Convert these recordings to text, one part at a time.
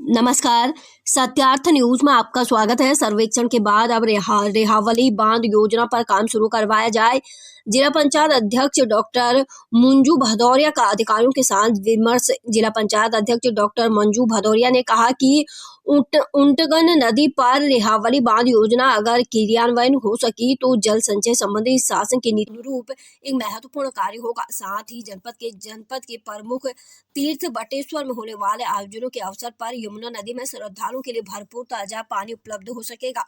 नमस्कार। सत्यार्थ न्यूज में आपका स्वागत है। सर्वेक्षण के बाद अब रेहावली बांध योजना पर काम शुरू करवाया जाए। जिला पंचायत अध्यक्ष डॉक्टर मंजू भदौरिया का अधिकारियों के साथ विमर्श। जिला पंचायत अध्यक्ष डॉक्टर मंजू भदौरिया ने कहा कि उंटगन नदी पर रेहावली बांध योजना अगर क्रियान्वयन हो सकी तो जल संचय संबंधी शासन के नीति अनुरूप एक महत्वपूर्ण कार्य होगा। साथ ही जनपद के प्रमुख तीर्थ बटेश्वर में होने वाले आयोजनों के अवसर पर यमुना नदी में श्रद्धालुओं के लिए भरपूर ताजा पानी उपलब्ध हो सकेगा।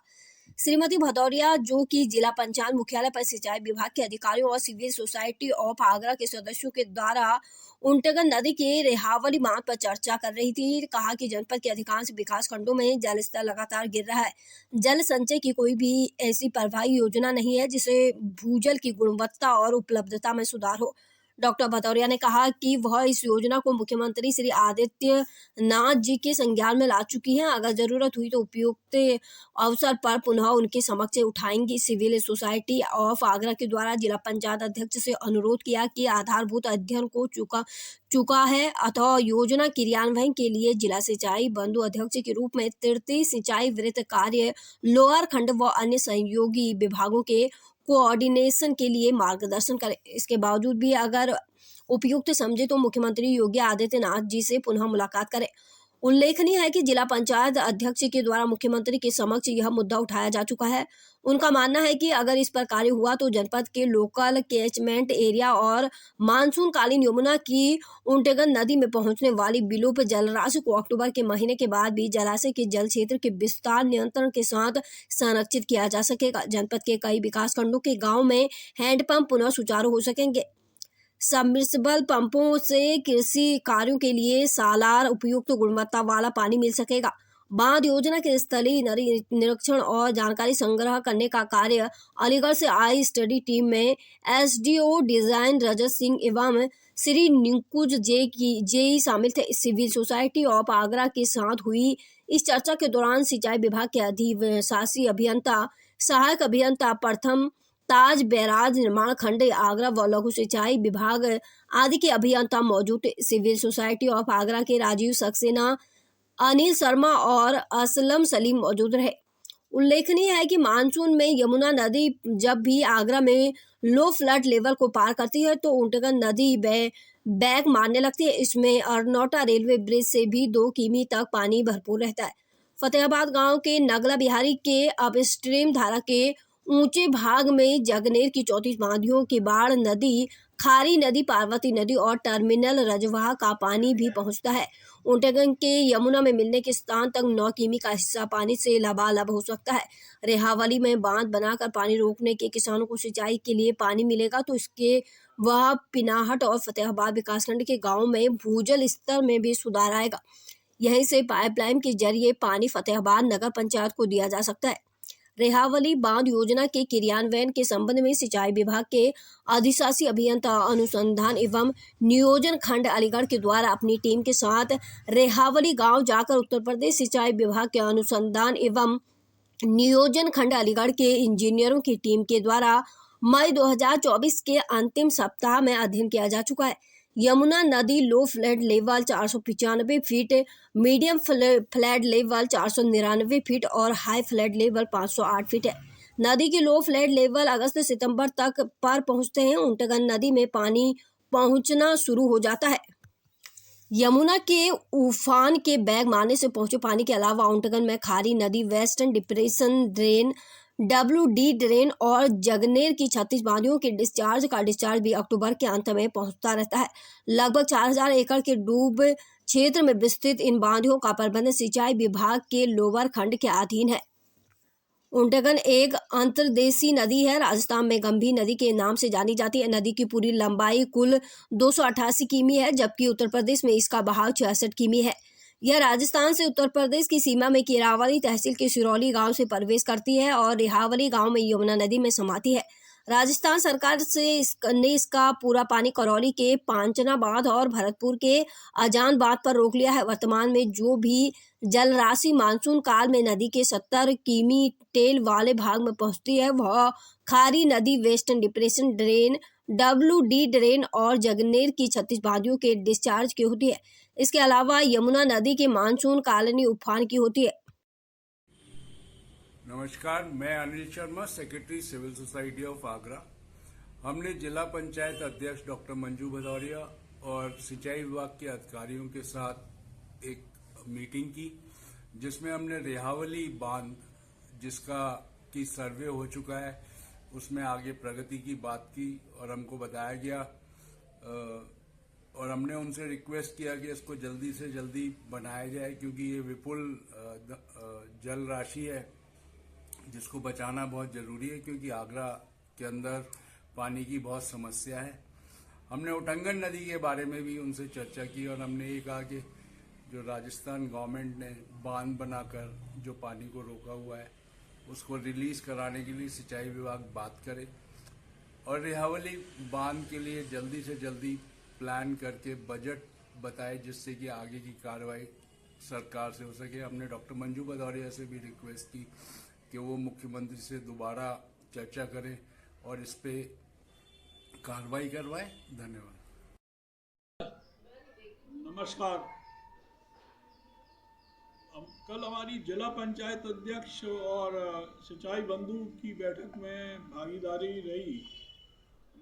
श्रीमती भदौरिया, जो कि जिला पंचायत मुख्यालय पर सिंचाई विभाग के अधिकारियों और सिविल सोसाइटी ऑफ आगरा के सदस्यों के द्वारा उंटगन नदी के रेहावली बांध पर चर्चा कर रही थी, कहा कि जनपद के अधिकांश विकास खंडों में जल स्तर लगातार गिर रहा है। जल संचय की कोई भी ऐसी प्रभावी योजना नहीं है जिससे भूजल की गुणवत्ता और उपलब्धता में सुधार हो। डॉक्टर भदौरिया ने कहा कि वह इस योजना को मुख्यमंत्री श्री आदित्यनाथ जी के संज्ञान में ला चुकी हैं। अगर जरूरत हुई तो उपयुक्त अवसर पर पुनः उनके समक्ष उठाएंगी। सिविल सोसाइटी ऑफ आगरा के द्वारा जिला पंचायत अध्यक्ष से अनुरोध किया कि आधारभूत अध्ययन को चुका है अथवा योजना क्रियान्वयन के लिए जिला सिंचाई बंधु अध्यक्ष के रूप में तृतीय सिंचाई वृत्त कार्य लोअर खंड व अन्य सहयोगी विभागों के कोऑर्डिनेशन के लिए मार्गदर्शन करें। इसके बावजूद भी अगर उपयुक्त समझे तो मुख्यमंत्री योगी आदित्यनाथ जी से पुनः मुलाकात करें। उल्लेखनीय है कि जिला पंचायत अध्यक्ष के द्वारा मुख्यमंत्री के समक्ष यह मुद्दा उठाया जा चुका है। उनका मानना है कि अगर इस पर कार्य हुआ तो जनपद के लोकल कैचमेंट एरिया और मानसून कालीन यमुना की उंटगन नदी में पहुंचने वाली विलुप्त जलराशि को अक्टूबर के महीने के बाद भी जलाशय के जल क्षेत्र के विस्तार नियंत्रण के साथ संरक्षित किया जा सकेगा। जनपद के कई विकास खंडों के गाँव में हैंडपंप पुनः सुचारू हो सकेंगे। सबमर्सिबल पंपों से कृषि कार्यों के लिए सालार उपयुक्त गुणवत्ता वाला पानी मिल सकेगा। बांध योजना के स्थलीय निरीक्षण और जानकारी संग्रह करने का कार्य अलीगढ़ से आई स्टडी टीम में एसडीओ डिजाइन रजत सिंह एवं श्री निकुंज जेई शामिल थे। सिविल सोसाइटी ऑफ आगरा के साथ हुई इस चर्चा के दौरान सिंचाई विभाग के अधिशासी अभियंता, सहायक अभियंता प्रथम, ताज बैराज निर्माण खंड आगरा व लघु सिंचाई विभाग आदि के अभियंता मौजूद थे। सिविल सोसाइटी ऑफ आगरा के राजीव सक्सेना, अनिल शर्मा और असलम सलीम मौजूद रहे। उल्लेखनीय है कि मानसून में यमुना नदी जब भी आगरा में लो फ्लड लेवल को पार करती है तो उंटगन नदी बैक मारने लगती है। इसमें अरनौटा रेलवे ब्रिज से भी 2 किमी तक पानी भरपूर रहता है। फतेहाबाद गांव के नगला बिहारी के अपस्ट्रीम धारा के ऊंचे भाग में जगनेर की 34 बांधियों की बाढ़ नदी, खारी नदी, पार्वती नदी और टर्मिनल रजवाह का पानी भी पहुंचता है। उंटगन के यमुना में मिलने के स्थान तक 9 किमी का हिस्सा पानी से लबालब हो सकता है। रेहावली में बांध बनाकर पानी रोकने के किसानों को सिंचाई के लिए पानी मिलेगा तो इसके वह पिनाहट और फतेहाबाद विकासखंड के गाँव में भूजल स्तर में भी सुधार आएगा। यहीं से पाइपलाइन के जरिए पानी फतेहाबाद नगर पंचायत को दिया जा सकता है। रेहावली बांध योजना के क्रियान्वयन के संबंध में सिंचाई विभाग के अधिशासी अभियंता अनुसंधान एवं नियोजन खंड अलीगढ़ के द्वारा अपनी टीम के साथ रेहावली गांव जाकर उत्तर प्रदेश सिंचाई विभाग के अनुसंधान एवं नियोजन खंड अलीगढ़ के इंजीनियरों की टीम के द्वारा मई 2024 के अंतिम सप्ताह में अध्ययन किया जा चुका है। यमुना नदी low flood level 495 feet, medium flood level 499 feet और हाई फ्लड लेवल 508 फीट है। नदी की लो फ्लड लेवल अगस्त से सितंबर तक पर पहुंचते हैं। उंटगन नदी में पानी पहुंचना शुरू हो जाता है। यमुना के उफान के बैग मारने से पहुंचे पानी के अलावा उंटगन में खारी नदी, western depression drain, WD drain और जगनेर की 36 बांधियों के डिस्चार्ज भी अक्टूबर के अंत में पहुंचता रहता है। लगभग 4000 एकड़ के डूब क्षेत्र में विस्तृत इन बांधियों का प्रबंधन सिंचाई विभाग के लोअर खंड के अधीन है। उंटगन एक अंतर्देशीय नदी है। राजस्थान में गंभीर नदी के नाम से जानी जाती है। नदी की पूरी लंबाई कुल 288 किमी है, जबकि उत्तर प्रदेश में इसका बहाव 66 किमी है। यह राजस्थान से उत्तर प्रदेश की सीमा में केरावली तहसील के सिरौली गांव से प्रवेश करती है और रेहावली गांव में यमुना नदी में समाती है। राजस्थान सरकार ने इसका पूरा पानी करौली के पांचना बांध और भरतपुर के अजान बांध पर रोक लिया है। वर्तमान में जो भी जल राशि मानसून काल में नदी के 70 किमी टेल वाले भाग में पहुंचती है वह खारी नदी, western depression drain, WD drain और जगनेर की 36 बांधियों के डिस्चार्ज की होती है। इसके अलावा यमुना नदी की मानसून कालीन उफान की होती है। नमस्कार, मैं Anil Sharma, secretary civil society of Agra. हमने जिला पंचायत अध्यक्ष डॉक्टर मंजू भदौरिया और सिंचाई विभाग के अधिकारियों के साथ एक मीटिंग की, जिसमें हमने रेहावली बांध जिसका की सर्वे हो चुका है उसमें आगे प्रगति की बात की और हमको बताया गया और हमने उनसे रिक्वेस्ट किया कि इसको जल्दी से जल्दी बनाया जाए, क्योंकि ये विपुल जल राशि है जिसको बचाना बहुत जरूरी है, क्योंकि आगरा के अंदर पानी की बहुत समस्या है। हमने उटंगन नदी के बारे में भी उनसे चर्चा की और हमने ये कहा कि जो राजस्थान गवर्नमेंट ने बांध बनाकर जो पानी को रोका हुआ है उसको रिलीज कराने के लिए सिंचाई विभाग बात करे और रेहावली बांध के लिए जल्दी से जल्दी प्लान करके बजट बताए, जिससे कि आगे की कार्रवाई सरकार से हो सके। हमने डॉक्टर मंजू भदौरिया से भी रिक्वेस्ट की कि वो मुख्यमंत्री से दोबारा चर्चा करें और इस पे कार्रवाई करवाएं। धन्यवाद। नमस्कार। कल हमारी जिला पंचायत अध्यक्ष और सिंचाई बंधु की बैठक में भागीदारी रही।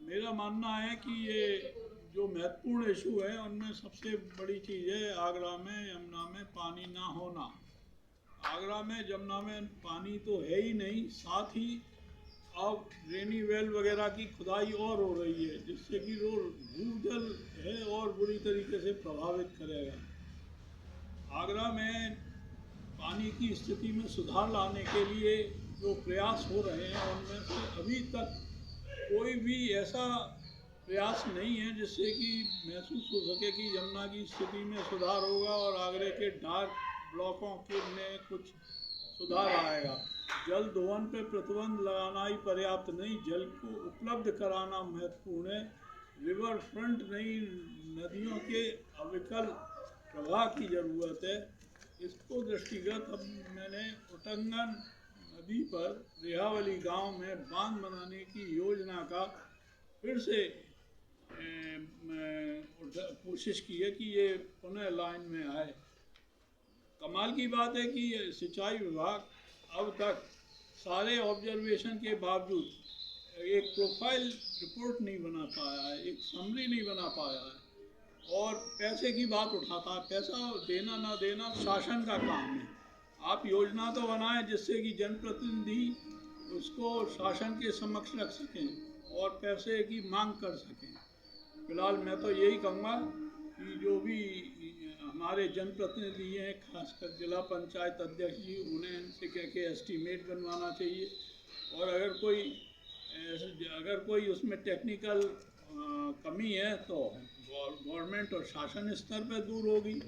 मेरा मानना है कि ये जो महत्वपूर्ण इशू है उनमें सबसे बड़ी चीज़ है आगरा में यमुना में पानी ना होना। आगरा में यमुना में पानी तो है ही नहीं, साथ ही अब रेनी वेल वगैरह की खुदाई और हो रही है, जिससे कि जो भूजल है और बुरी तरीके से प्रभावित करेगा। आगरा में पानी की स्थिति में सुधार लाने के लिए जो प्रयास हो रहे हैं उनमें से अभी तक कोई भी ऐसा प्रयास नहीं है जिससे कि महसूस हो सके कि यमुना की स्थिति में सुधार होगा और आगरे के डार्क ब्लॉकों के में कुछ सुधार आएगा। जल दोहन पे प्रतिबंध लगाना ही पर्याप्त नहीं, जल को उपलब्ध कराना महत्वपूर्ण है। रिवर फ्रंट नई नदियों के अविकल प्रवाह की ज़रूरत है। इसको दृष्टिगत अब मैंने उटंगन नदी पर रेहावली गांव में बांध बनाने की योजना का फिर से कोशिश की है कि ये पुनः लाइन में आए। कमाल की बात है कि सिंचाई विभाग अब तक सारे ऑब्जर्वेशन के बावजूद एक प्रोफाइल रिपोर्ट नहीं बना पाया है, एक समरी नहीं बना पाया है और पैसे की बात उठाता है। पैसा देना ना देना शासन का काम है। आप योजना तो बनाएं जिससे कि जनप्रतिनिधि उसको शासन के समक्ष रख सकें और पैसे की मांग कर सकें। फिलहाल मैं तो यही कहूँगा कि जो भी हमारे जनप्रतिनिधि हैं, खासकर जिला पंचायत अध्यक्ष जी, उन्हें इनसे कह के एस्टीमेट बनवाना चाहिए और अगर कोई उसमें टेक्निकल कमी है तो गवर्नमेंट और शासन स्तर पर दूर होगी।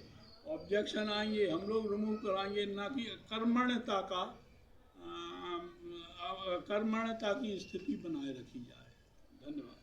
ऑब्जेक्शन आएंगे, हम लोग रिमूव कराएंगे, ना कि कर्मण्यता की स्थिति बनाए रखी जाए। धन्यवाद।